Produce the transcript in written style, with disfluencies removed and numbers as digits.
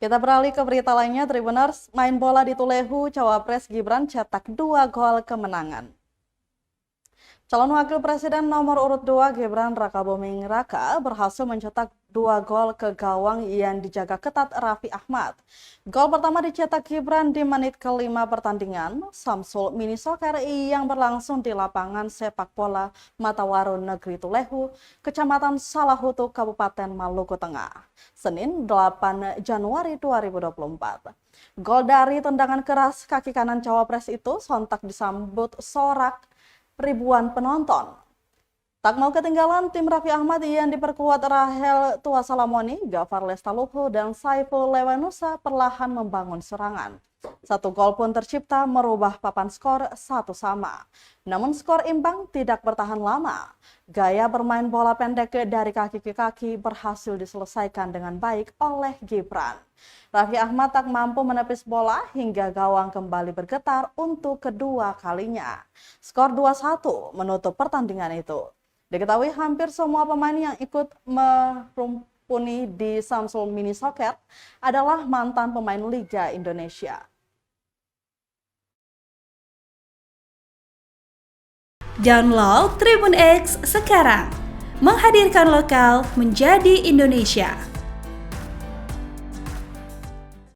Kita beralih ke berita lainnya, Tribuners, main bola di Tulehu, Cawapres Gibran cetak 2 gol kemenangan. Calon Wakil Presiden nomor urut 2 Gibran Rakabuming Raka berhasil mencetak 2 gol ke gawang yang dijaga ketat Raffi Ahmad. Gol pertama dicetak Gibran di menit ke-5 pertandingan Samsul Mini Soccer yang berlangsung di lapangan sepak bola Matawaru Negeri Tulehu, Kecamatan Salahutu, Kabupaten Maluku Tengah, Senin 8 Januari 2024. Gol dari tendangan keras kaki kanan Cawapres itu sontak disambut sorak ribuan penonton. Tak mau ketinggalan, tim Raffi Ahmad yang diperkuat Rahel Tuasalamoni, Gafar Lestaluhu, dan Saiful Lewanusa perlahan membangun serangan. 1 gol pun tercipta merubah papan skor 1-1. Namun skor imbang tidak bertahan lama. Gaya bermain bola pendek dari kaki ke kaki berhasil diselesaikan dengan baik oleh Gibran. Raffi Ahmad tak mampu menepis bola hingga gawang kembali bergetar untuk kedua kalinya. Skor 2-1 menutup pertandingan itu. Diketahui hampir semua pemain yang ikut merumpuni di Samsul Mini Soccer adalah mantan pemain Liga Indonesia. Download Tribun X sekarang, menghadirkan lokal menjadi Indonesia.